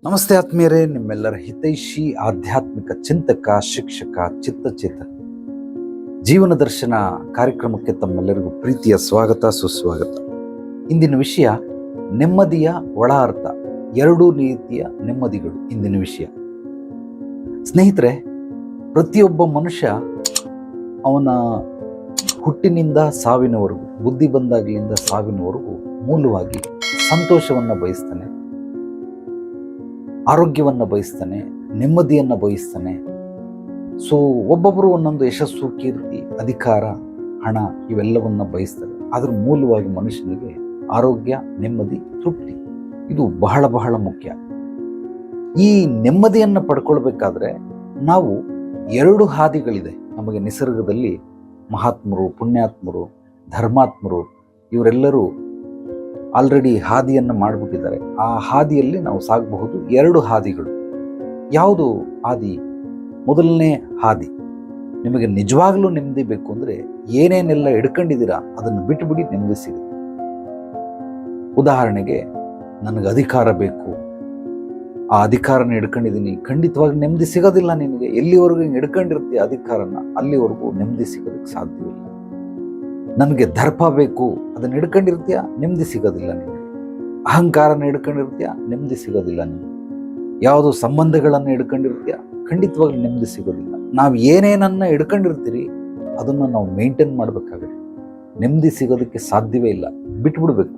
ನಮಸ್ತೆ ಆತ್ಮೀಯರೇ, ನಿಮ್ಮೆಲ್ಲರ ಹಿತೈಷಿ ಆಧ್ಯಾತ್ಮಿಕ ಚಿಂತಕ, ಶಿಕ್ಷಕ, ಚಿತ್ತಚೇತನ ಜೀವನ ದರ್ಶನ ಕಾರ್ಯಕ್ರಮಕ್ಕೆ ತಮ್ಮೆಲ್ಲರಿಗೂ ಪ್ರೀತಿಯ ಸ್ವಾಗತ, ಸುಸ್ವಾಗತ. ಇಂದಿನ ವಿಷಯ ನೆಮ್ಮದಿಯ ಒಳ ಅರ್ಥ, ಎರಡೂ ರೀತಿಯ ನೆಮ್ಮದಿಗಳು. ಇಂದಿನ ವಿಷಯ ಸ್ನೇಹಿತರೆ, ಪ್ರತಿಯೊಬ್ಬ ಮನುಷ್ಯ ಅವನ ಹುಟ್ಟಿನಿಂದ ಸಾವಿನವರೆಗೂ, ಬುದ್ಧಿ ಬಂದಾಗಲಿಂದ ಸಾವಿನವರೆಗೂ ಮೂಲವಾಗಿ ಸಂತೋಷವನ್ನು ಬಯಸ್ತಾನೆ, ಆರೋಗ್ಯವನ್ನು ಬಯಸ್ತಾನೆ, ನೆಮ್ಮದಿಯನ್ನು ಬಯಸ್ತಾನೆ. ಸೊ ಒಬ್ಬೊಬ್ಬರು ಒಂದೊಂದು ಯಶಸ್ಸು, ಕೀರ್ತಿ, ಅಧಿಕಾರ, ಹಣ ಇವೆಲ್ಲವನ್ನ ಬಯಸ್ತಾರೆ. ಅದ್ರ ಮೂಲವಾಗಿ ಮನುಷ್ಯನಿಗೆ ಆರೋಗ್ಯ, ನೆಮ್ಮದಿ, ತೃಪ್ತಿ ಇದು ಬಹಳ ಬಹಳ ಮುಖ್ಯ. ಈ ನೆಮ್ಮದಿಯನ್ನು ಪಡ್ಕೊಳ್ಬೇಕಾದ್ರೆ ನಾವು ಎರಡು ಹಾದಿಗಳಿದೆ ನಮಗೆ. ನಿಸರ್ಗದಲ್ಲಿ ಮಹಾತ್ಮರು, ಪುಣ್ಯಾತ್ಮರು, ಧರ್ಮಾತ್ಮರು ಇವರೆಲ್ಲರೂ ಆಲ್ರೆಡಿ ಹಾದಿಯನ್ನು ಮಾಡಿಬಿಟ್ಟಿದ್ದಾರೆ. ಆ ಹಾದಿಯಲ್ಲಿ ನಾವು ಸಾಗಬಹುದು. ಎರಡು ಹಾದಿಗಳು. ಯಾವುದು ಹಾದಿ? ಮೊದಲನೇ ಹಾದಿ, ನಿಮಗೆ ನಿಜವಾಗ್ಲೂ ನೆಮ್ಮದಿ ಬೇಕು ಅಂದರೆ ಏನೇನೆಲ್ಲ ಹಿಡ್ಕೊಂಡಿದ್ದೀರಾ ಅದನ್ನು ಬಿಟ್ಟುಬಿಡಿ, ನೆಮ್ಮದಿ ಸಿಗುತ್ತೆ. ಉದಾಹರಣೆಗೆ, ನನಗೆ ಅಧಿಕಾರ ಬೇಕು, ಆ ಅಧಿಕಾರನ ಹಿಡ್ಕೊಂಡಿದ್ದೀನಿ, ಖಂಡಿತವಾಗಿ ನೆಮ್ಮದಿ ಸಿಗೋದಿಲ್ಲ ನಿನಗೆ. ಎಲ್ಲಿವರೆಗೂ ಹಿಡ್ಕೊಂಡಿರ್ತೀಯ ಅಧಿಕಾರನ, ಅಲ್ಲಿವರೆಗೂ ನೆಮ್ಮದಿ ಸಿಗೋದಕ್ಕೆ ಸಾಧ್ಯವಿಲ್ಲ. ನನಗೆ ದರ್ಪ ಬೇಕು, ಅದನ್ನು ಹಿಡ್ಕೊಂಡಿರ್ತೀಯ, ನೆಮ್ಮದಿ ಸಿಗೋದಿಲ್ಲ ನಿಮಗೆ. ಅಹಂಕಾರನ ಹಿಡ್ಕೊಂಡಿರ್ತೀಯ, ನೆಮ್ಮದಿ ಸಿಗೋದಿಲ್ಲ ನಿಮಗೆ. ಯಾವುದೋ ಸಂಬಂಧಗಳನ್ನು ಹಿಡ್ಕೊಂಡಿರ್ತೀಯ, ಖಂಡಿತವಾಗಿ ನೆಮ್ಮದಿ ಸಿಗೋದಿಲ್ಲ. ನಾವು ಏನೇನನ್ನ ಹಿಡ್ಕೊಂಡಿರ್ತೀರಿ ಅದನ್ನು ನಾವು ಮೇಂಟೈನ್ ಮಾಡಬೇಕಾಗುತ್ತೆ. ನೆಮ್ಮದಿ ಸಿಗೋದಕ್ಕೆ ಸಾಧ್ಯವೇ ಇಲ್ಲ, ಬಿಟ್ಬಿಡ್ಬೇಕು.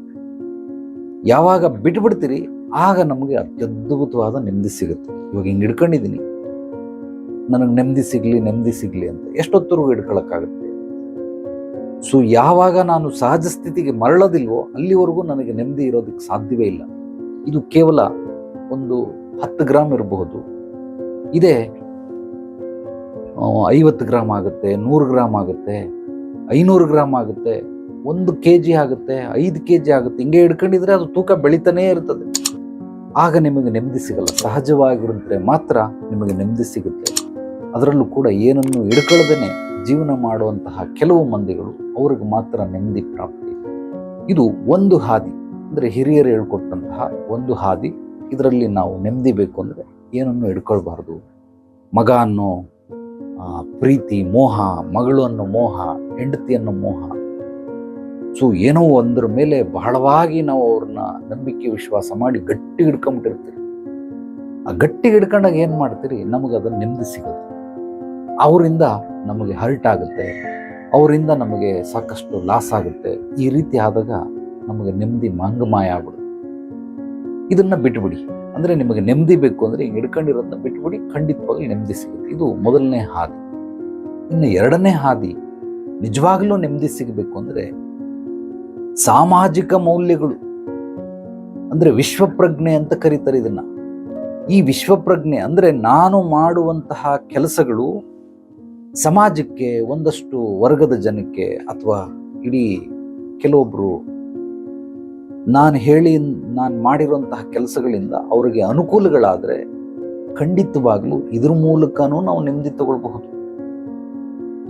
ಯಾವಾಗ ಬಿಟ್ಬಿಡ್ತೀರಿ ಆಗ ನಮಗೆ ಅತ್ಯದ್ಭುತವಾದ ನೆಮ್ಮದಿ ಸಿಗುತ್ತೆ. ಇವಾಗ ಹಿಂಗೆ ಹಿಡ್ಕೊಂಡಿದ್ದೀನಿ, ನನಗೆ ನೆಮ್ಮದಿ ಸಿಗಲಿ ಅಂತ ಎಷ್ಟೊತ್ತರೆಗೂ ಹಿಡ್ಕೊಳಕ್ಕಾಗುತ್ತೆ? ಸೊ ಯಾವಾಗ ನಾನು ಸಹಜ ಸ್ಥಿತಿಗೆ ಮರಳೋದಿಲ್ವೋ ಅಲ್ಲಿವರೆಗೂ ನನಗೆ ನೆಮ್ಮದಿ ಇರೋದಕ್ಕೆ ಸಾಧ್ಯವೇ ಇಲ್ಲ. ಇದು ಕೇವಲ ಒಂದು 10 ಗ್ರಾಮ್ ಇರಬಹುದು, ಇದೇ 50 ಗ್ರಾಮ್ ಆಗುತ್ತೆ, 100 ಗ್ರಾಮ್ ಆಗುತ್ತೆ, 500 ಗ್ರಾಮ್ ಆಗುತ್ತೆ, 1 kg ಆಗುತ್ತೆ, 5 kg ಆಗುತ್ತೆ. ಹಿಂಗೆ ಹಿಡ್ಕೊಂಡಿದ್ರೆ ಅದು ತೂಕ ಬೆಳೀತಾನೇ ಇರ್ತದೆ. ಆಗ ನಿಮಗೆ ನೆಮ್ಮದಿ ಸಿಗಲ್ಲ. ಸಹಜವಾಗಿರುತ್ತೆ ಮಾತ್ರ ನಿಮಗೆ ನೆಮ್ಮದಿ ಸಿಗುತ್ತೆ. ಅದರಲ್ಲೂ ಕೂಡ ಏನನ್ನು ಹಿಡ್ಕೊಳ್ಳದೇನೆ ಜೀವನ ಮಾಡುವಂತಹ ಕೆಲವು ಮಂದಿಗಳು, ಅವ್ರಿಗೆ ಮಾತ್ರ ನೆಮ್ಮದಿ ಪ್ರಾಪ್ತಿ. ಇದು ಒಂದು ಹಾದಿ, ಅಂದರೆ ಹಿರಿಯರು ಹೇಳ್ಕೊಟ್ಟಂತಹ ಒಂದು ಹಾದಿ. ಇದರಲ್ಲಿ ನಾವು ನೆಮ್ಮದಿ ಬೇಕು ಅಂದರೆ ಏನನ್ನು ಹಿಡ್ಕೊಳ್ಬಾರ್ದು. ಮಗ ಅನ್ನೋ ಪ್ರೀತಿ, ಮೋಹ, ಮಗಳು ಅನ್ನೋ ಮೋಹ, ಹೆಂಡತಿ ಅನ್ನೋ ಮೋಹ. ಸೊ ಏನೋ ಒಂದ್ರ ಮೇಲೆ ಬಹಳವಾಗಿ ನಾವು ಅವ್ರನ್ನ ನಂಬಿಕೆ ವಿಶ್ವಾಸ ಮಾಡಿ ಗಟ್ಟಿ ಹಿಡ್ಕೊಂಬಿಟ್ಟಿರ್ತೀರಿ. ಆ ಗಟ್ಟಿ ಹಿಡ್ಕೊಂಡಾಗ ಏನು ಮಾಡ್ತೀರಿ, ನಮಗದನ್ನು ನೆಮ್ಮದಿ ಸಿಗುತ್ತೆ. ಅವರಿಂದ ನಮಗೆ ಹರ್ಟ್ ಆಗುತ್ತೆ, ಅವರಿಂದ ನಮಗೆ ಸಾಕಷ್ಟು ಲಾಸ್ ಆಗುತ್ತೆ. ಈ ರೀತಿ ಆದಾಗ ನಮಗೆ ನೆಮ್ಮದಿ ಮಾಂಗಮಾಯ ಆಗ್ಬಿಡುತ್ತೆ. ಇದನ್ನು ಬಿಟ್ಬಿಡಿ. ಅಂದರೆ ನಿಮಗೆ ನೆಮ್ಮದಿ ಬೇಕು ಅಂದರೆ ಹಿಂಗೆ ಹಿಡ್ಕೊಂಡಿರೋದನ್ನ ಬಿಟ್ಬಿಡಿ, ಖಂಡಿತವಾಗಿ ನೆಮ್ಮದಿ ಸಿಗುತ್ತೆ. ಇದು ಮೊದಲನೇ ಹಾದಿ. ಇನ್ನು ಎರಡನೇ ಹಾದಿ, ನಿಜವಾಗಲೂ ನೆಮ್ಮದಿ ಸಿಗಬೇಕು ಅಂದರೆ ಸಾಮಾಜಿಕ ಮೌಲ್ಯಗಳು, ಅಂದರೆ ವಿಶ್ವಪ್ರಜ್ಞೆ ಅಂತ ಕರೀತಾರೆ ಇದನ್ನ. ಈ ವಿಶ್ವಪ್ರಜ್ಞೆ ಅಂದರೆ ನಾನು ಮಾಡುವಂತಹ ಕೆಲಸಗಳು ಸಮಾಜಕ್ಕೆ, ಒಂದಷ್ಟು ವರ್ಗದ ಜನಕ್ಕೆ, ಅಥವಾ ಇಡೀ ಕೆಲವೊಬ್ಬರು ನಾನು ಮಾಡಿರುವಂತಹ ಕೆಲಸಗಳಿಂದ ಅವರಿಗೆ ಅನುಕೂಲಗಳಾದರೆ ಖಂಡಿತವಾಗ್ಲೂ ಇದ್ರ ಮೂಲಕನೂ ನಾವು ನೆಮ್ಮದಿ ತಗೊಳ್ಬಹುದು.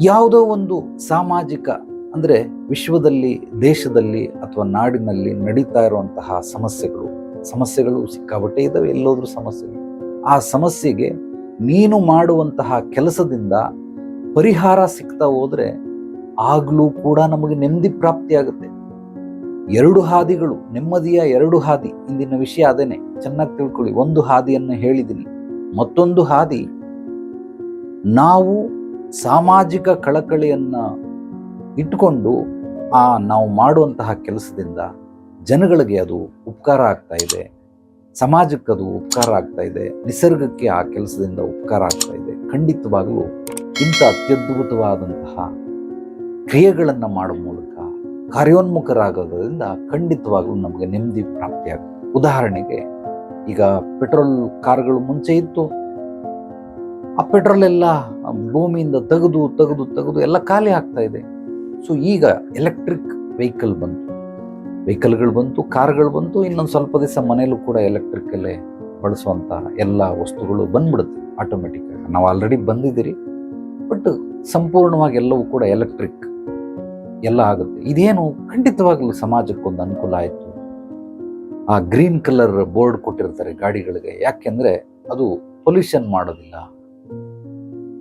ಯಾವುದೋ ಒಂದು ಸಾಮಾಜಿಕ, ಅಂದರೆ ವಿಶ್ವದಲ್ಲಿ, ದೇಶದಲ್ಲಿ ಅಥವಾ ನಾಡಿನಲ್ಲಿ ನಡೀತಾ ಇರುವಂತಹ ಸಮಸ್ಯೆಗಳು ಸಿಕ್ಕಾಬಟ್ಟೆ ಇದ್ದಾವೆ. ಎಲ್ಲೋದ್ರೂ ಸಮಸ್ಯೆಗಳು. ಆ ಸಮಸ್ಯೆಗೆ ನೀನು ಮಾಡುವಂತಹ ಕೆಲಸದಿಂದ ಪರಿಹಾರ ಸಿಗ್ತಾ ಹೋದ್ರೆ ಆಗ್ಲೂ ಕೂಡ ನಮಗೆ ನೆಮ್ಮದಿ ಪ್ರಾಪ್ತಿ ಆಗುತ್ತೆ. ಎರಡು ಹಾದಿಗಳು, ನೆಮ್ಮದಿಯ ಎರಡು ಹಾದಿ. ಇಂದಿನ ವಿಷಯ ಅದೇನೆ, ಚೆನ್ನಾಗಿ ತಿಳ್ಕೊಳ್ಳಿ. ಒಂದು ಹಾದಿಯನ್ನು ಹೇಳಿದ್ದೀನಿ. ಮತ್ತೊಂದು ಹಾದಿ, ನಾವು ಸಾಮಾಜಿಕ ಕಳಕಳಿಯನ್ನ ಇಟ್ಕೊಂಡು ನಾವು ಮಾಡುವಂತಹ ಕೆಲಸದಿಂದ ಜನಗಳಿಗೆ ಅದು ಉಪಕಾರ ಆಗ್ತಾ ಇದೆ, ಸಮಾಜಕ್ಕೆ ಅದು ಉಪಕಾರ ಆಗ್ತಾ ಇದೆ, ನಿಸರ್ಗಕ್ಕೆ ಆ ಕೆಲಸದಿಂದ ಉಪಕಾರ ಆಗ್ತಾ ಇದೆ. ಖಂಡಿತವಾಗಲೂ ಇಂಥ ಅತ್ಯದ್ಭುತವಾದಂತಹ ಕ್ರಿಯೆಗಳನ್ನು ಮಾಡುವ ಮೂಲಕ ಕಾರ್ಯೋನ್ಮುಖರಾಗೋದ್ರಿಂದ ಖಂಡಿತವಾಗ್ಲೂ ನಮಗೆ ನೆಮ್ಮದಿ ಪ್ರಾಪ್ತಿಯಾಗುತ್ತೆ. ಉದಾಹರಣೆಗೆ, ಈಗ ಪೆಟ್ರೋಲ್ ಕಾರ್ಗಳು ಮುಂಚೆ ಇತ್ತು. ಆ ಪೆಟ್ರೋಲ್ ಎಲ್ಲ ಭೂಮಿಯಿಂದ ತೆಗೆದು ಎಲ್ಲ ಖಾಲಿ ಆಗ್ತಾ ಇದೆ. ಸೊ ಈಗ ಎಲೆಕ್ಟ್ರಿಕ್ ವೆಹಿಕಲ್ಗಳು ಬಂತು, ಕಾರ್ಗಳು ಬಂತು. ಇನ್ನೊಂದು ಸ್ವಲ್ಪ ದಿವಸ ಮನೆಯಲ್ಲೂ ಕೂಡ ಎಲೆಕ್ಟ್ರಿಕಲ್ಲೇ ಬಳಸುವಂಥ ಎಲ್ಲ ವಸ್ತುಗಳು ಬಂದ್ಬಿಡುತ್ತೆ ಆಟೋಮೆಟಿಕ್ ಆಗಿ. ನಾವು ಆಲ್ರೆಡಿ ಬಂದಿದ್ದೀರಿ, ಬಟ್ ಸಂಪೂರ್ಣವಾಗಿ ಎಲ್ಲವೂ ಕೂಡ ಎಲೆಕ್ಟ್ರಿಕ್ ಎಲ್ಲ ಆಗುತ್ತೆ. ಇದೇನು ಖಂಡಿತವಾಗಲೂ ಸಮಾಜಕ್ಕೊಂದು ಅನುಕೂಲ ಆಯಿತು. ಆ ಗ್ರೀನ್ ಕಲರ್ ಬೋರ್ಡ್ ಕೊಟ್ಟಿರ್ತಾರೆ ಗಾಡಿಗಳಿಗೆ. ಯಾಕೆಂದ್ರೆ ಅದು ಪೊಲ್ಯೂಷನ್ ಮಾಡೋದಿಲ್ಲ.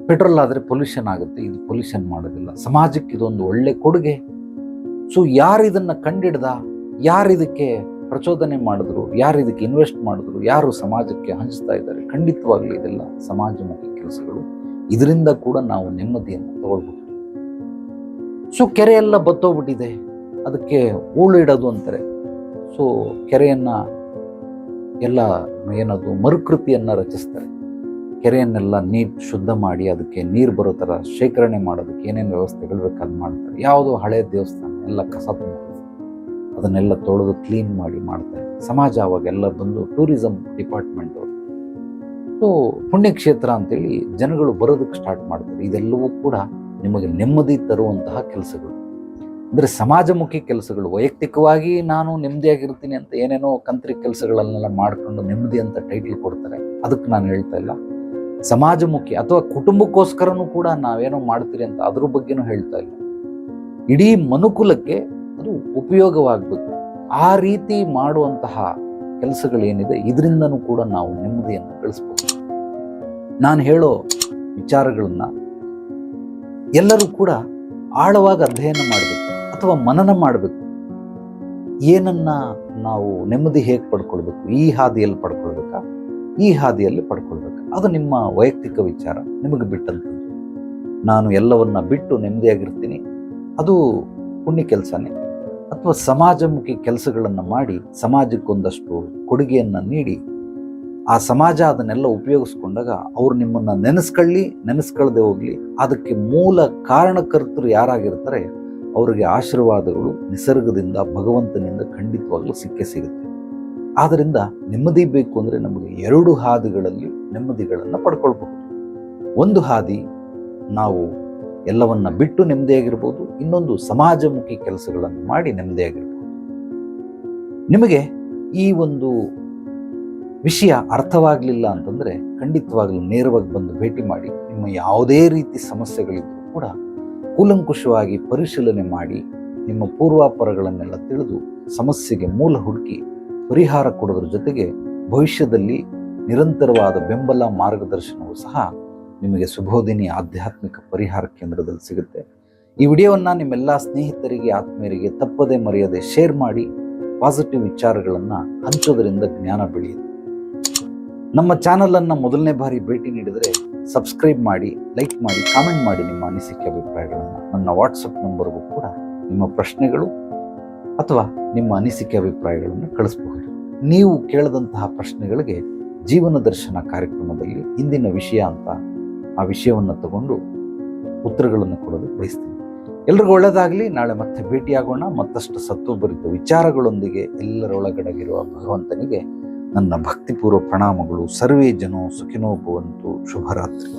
ಪೆಟ್ರೋಲ್ ಆದರೆ ಪೊಲ್ಯೂಷನ್ ಆಗುತ್ತೆ, ಇದು ಪೊಲ್ಯೂಷನ್ ಮಾಡೋದಿಲ್ಲ. ಸಮಾಜಕ್ಕೆ ಇದೊಂದು ಒಳ್ಳೆ ಕೊಡುಗೆ. ಸೊ ಯಾರು ಇದನ್ನ ಕಂಡಿಡ್ದ, ಯಾರು ಇದಕ್ಕೆ ಪ್ರಚೋದನೆ ಮಾಡಿದ್ರು, ಯಾರು ಇದಕ್ಕೆ ಇನ್ವೆಸ್ಟ್ ಮಾಡಿದ್ರು, ಯಾರು ಸಮಾಜಕ್ಕೆ ಹಂಚ್ತಾ ಇದ್ದಾರೆ, ಖಂಡಿತವಾಗ್ಲೂ ಇದೆಲ್ಲ ಸಮಾಜಮುಖಿ ಕೆಲಸಗಳು. ಇದರಿಂದ ಕೂಡ ನಾವು ನೆಮ್ಮದಿಯನ್ನು ತಗೊಳ್ಬಹುದು. ಸೊ ಕೆರೆಯೆಲ್ಲ ಬತ್ತೋಗ್ಬಿಟ್ಟಿದೆ, ಅದಕ್ಕೆ ಹೂಳು ಇಡೋದು ಅಂತಾರೆ. ಸೊ ಕೆರೆಯನ್ನ ಎಲ್ಲ ಏನದು ಮರುಕೃತಿಯನ್ನ ರಚಿಸ್ತಾರೆ. ಕೆರೆಯನ್ನೆಲ್ಲ ನೀರು ಶುದ್ಧ ಮಾಡಿ ಅದಕ್ಕೆ ನೀರು ಬರೋ ಥರ ಶೇಖರಣೆ ಮಾಡೋದಕ್ಕೆ ಏನೇನು ವ್ಯವಸ್ಥೆಗಳು ಬೇಕಾದ್ ಮಾಡ್ತಾರೆ. ಯಾವುದೋ ಹಳೆ ದೇವಸ್ಥಾನ ಎಲ್ಲ ಕಸ ತುಂಬ ಅದನ್ನೆಲ್ಲ ತೊಳೆದು ಕ್ಲೀನ್ ಮಾಡಿ ಮಾಡ್ತಾರೆ. ಸಮಾಜ ಅವಾಗೆಲ್ಲ ಬಂದು ಟೂರಿಸಂ ಡಿಪಾರ್ಟ್ಮೆಂಟ್ ಅವರು ಸೊ ಪುಣ್ಯಕ್ಷೇತ್ರ ಅಂತೇಳಿ ಜನಗಳು ಬರೋದಕ್ಕೆ ಸ್ಟಾರ್ಟ್ ಮಾಡ್ತಾರೆ. ಇದೆಲ್ಲವೂ ಕೂಡ ನಿಮಗೆ ನೆಮ್ಮದಿ ತರುವಂತಹ ಕೆಲಸಗಳು. ಅಂದರೆ ಸಮಾಜಮುಖಿ ಕೆಲಸಗಳು. ವೈಯಕ್ತಿಕವಾಗಿ ನಾನು ನೆಮ್ಮದಿಯಾಗಿರ್ತೀನಿ ಅಂತ ಏನೇನೋ ಕಂತ್ರಿ ಕೆಲಸಗಳನ್ನೆಲ್ಲ ಮಾಡ್ಕೊಂಡು ನೆಮ್ಮದಿ ಅಂತ ಟೈಟಲ್ ಕೊಡ್ತಾರೆ, ಅದಕ್ಕೆ ನಾನು ಹೇಳ್ತಾ ಇಲ್ಲ. ಸಮಾಜಮುಖಿ ಅಥವಾ ಕುಟುಂಬಕ್ಕೋಸ್ಕರನೂ ಕೂಡ ನಾವೇನೋ ಮಾಡ್ತೀರಿ ಅಂತ ಅದ್ರ ಬಗ್ಗೆನೂ ಹೇಳ್ತಾ ಇಲ್ಲ. ಇಡೀ ಮನುಕುಲಕ್ಕೆ ಅದು ಉಪಯೋಗವಾಗಬೇಕು. ಆ ರೀತಿ ಮಾಡುವಂತಹ ಕೆಲಸಗಳೇನಿದೆ ಇದರಿಂದನೂ ಕೂಡ ನಾವು ನೆಮ್ಮದಿಯನ್ನು ಗಳಿಸ್ಬೋದು. ನಾನು ಹೇಳೋ ವಿಚಾರಗಳನ್ನ ಎಲ್ಲರೂ ಕೂಡ ಆಳವಾಗಿ ಅಧ್ಯಯನ ಮಾಡಬೇಕು ಅಥವಾ ಮನನ ಮಾಡಬೇಕು. ಏನನ್ನ ನಾವು ನೆಮ್ಮದಿ ಹೇಗೆ ಪಡ್ಕೊಳ್ಬೇಕು, ಈ ಹಾದಿಯಲ್ಲಿ ಪಡ್ಕೊಳ್ಬೇಕಾ, ಈ ಹಾದಿಯಲ್ಲಿ ಪಡ್ಕೊಳ್ಬೇಕಾ, ಅದು ನಿಮ್ಮ ವೈಯಕ್ತಿಕ ವಿಚಾರ, ನಿಮಗೆ ಬಿಟ್ಟಂಥದ್ದು. ನಾನು ಎಲ್ಲವನ್ನ ಬಿಟ್ಟು ನೆಮ್ಮದಿಯಾಗಿರ್ತೀನಿ, ಅದು ಪುಣ್ಯ ಕೆಲಸನೇ. ಅಥವಾ ಸಮಾಜಮುಖಿ ಕೆಲಸಗಳನ್ನು ಮಾಡಿ ಸಮಾಜಕ್ಕೊಂದಷ್ಟು ಕೊಡುಗೆಯನ್ನು ನೀಡಿ ಆ ಸಮಾಜ ಅದನ್ನೆಲ್ಲ ಉಪಯೋಗಿಸ್ಕೊಂಡಾಗ ಅವ್ರು ನಿಮ್ಮನ್ನು ನೆನೆಸ್ಕೊಳ್ಳದೆ ಹೋಗ್ಲಿ, ಅದಕ್ಕೆ ಮೂಲ ಕಾರಣಕರ್ತರು ಯಾರಾಗಿರ್ತಾರೆ ಅವರಿಗೆ ಆಶೀರ್ವಾದಗಳು ನಿಸರ್ಗದಿಂದ, ಭಗವಂತನಿಂದ ಖಂಡಿತವಾಗ್ಲೂ ಸಿಕ್ಕೇ ಸಿಗುತ್ತೆ. ಆದ್ದರಿಂದ ನೆಮ್ಮದಿ ಬೇಕು ಅಂದರೆ ನಮಗೆ ಎರಡು ಹಾದಿಗಳಲ್ಲಿ ನೆಮ್ಮದಿಗಳನ್ನು ಪಡ್ಕೊಳ್ಬಹುದು. ಒಂದು ಹಾದಿ ನಾವು ಎಲ್ಲವನ್ನ ಬಿಟ್ಟು ನೆಮ್ಮದಿಯಾಗಿರ್ಬೋದು, ಇನ್ನೊಂದು ಸಮಾಜಮುಖಿ ಕೆಲಸಗಳನ್ನು ಮಾಡಿ ನೆಮ್ಮದಿಯಾಗಿರ್ಬೋದು. ನಿಮಗೆ ಈ ಒಂದು ವಿಷಯ ಅರ್ಥವಾಗಲಿಲ್ಲ ಅಂತಂದರೆ ಖಂಡಿತವಾಗ್ಲೂ ನೇರವಾಗಿ ಬಂದು ಭೇಟಿ ಮಾಡಿ. ನಿಮ್ಮ ಯಾವುದೇ ರೀತಿ ಸಮಸ್ಯೆಗಳಿದ್ರೂ ಕೂಡ ಕೂಲಂಕುಷವಾಗಿ ಪರಿಶೀಲನೆ ಮಾಡಿ ನಿಮ್ಮ ಪೂರ್ವಾಪರಗಳನ್ನೆಲ್ಲ ತಿಳಿದು ಸಮಸ್ಯೆಗೆ ಮೂಲ ಹುಡುಕಿ ಪರಿಹಾರ ಕೊಡೋದ್ರ ಜೊತೆಗೆ ಭವಿಷ್ಯದಲ್ಲಿ ನಿರಂತರವಾದ ಬೆಂಬಲ ಮಾರ್ಗದರ್ಶನವೂ ಸಹ ನಿಮಗೆ ಸುಬೋಧಿನಿ ಆಧ್ಯಾತ್ಮಿಕ ಪರಿಹಾರ ಕೇಂದ್ರದಲ್ಲಿ ಸಿಗುತ್ತೆ. ಈ ವಿಡಿಯೋವನ್ನು ನಿಮ್ಮೆಲ್ಲ ಸ್ನೇಹಿತರಿಗೆ, ಆತ್ಮೀಯರಿಗೆ ತಪ್ಪದೆ ಮರೆಯದೆ ಶೇರ್ ಮಾಡಿ. ಪಾಸಿಟಿವ್ ವಿಚಾರಗಳನ್ನು ಹಂಚೋದ್ರಿಂದ ಜ್ಞಾನ ಬೆಳೆಯುತ್ತೆ. ನಮ್ಮ ಚಾನಲನ್ನು ಮೊದಲನೇ ಬಾರಿ ಭೇಟಿ ನೀಡಿದರೆ ಸಬ್ಸ್ಕ್ರೈಬ್ ಮಾಡಿ, ಲೈಕ್ ಮಾಡಿ, ಕಾಮೆಂಟ್ ಮಾಡಿ ನಿಮ್ಮ ಅನಿಸಿಕೆ ಅಭಿಪ್ರಾಯಗಳನ್ನು. ನನ್ನ ವಾಟ್ಸಪ್ ನಂಬರ್ಗೂ ಕೂಡ ನಿಮ್ಮ ಪ್ರಶ್ನೆಗಳು ಅಥವಾ ನಿಮ್ಮ ಅನಿಸಿಕೆ ಅಭಿಪ್ರಾಯಗಳನ್ನು ಕಳಿಸಬಹುದು. ನೀವು ಕೇಳದಂತಹ ಪ್ರಶ್ನೆಗಳಿಗೆ ಜೀವನ ದರ್ಶನ ಕಾರ್ಯಕ್ರಮದಲ್ಲಿ ಇಂದಿನ ವಿಷಯ ಅಂತ ಆ ವಿಷಯವನ್ನು ತಗೊಂಡು ಉತ್ತರಗಳನ್ನು ಕೊಡೋದಕ್ಕೆ ಬಯಸ್ತೀನಿ. ಎಲ್ರಿಗೂ ಒಳ್ಳೆಯದಾಗಲಿ. ನಾಳೆ ಮತ್ತೆ ಭೇಟಿಯಾಗೋಣ ಮತ್ತಷ್ಟು ಸತ್ವಭರಿತ ವಿಚಾರಗಳೊಂದಿಗೆ. ಎಲ್ಲರೊಳಗಡೆಗಿರುವ ಭಗವಂತನಿಗೆ ನನ್ನ ಭಕ್ತಿಪೂರ್ವ ಪ್ರಣಾಮಗಳು. ಸರ್ವೇ ಜನೋ ಸುಖಿನೋ ಭವಂತು. ಶುಭರಾತ್ರಿ.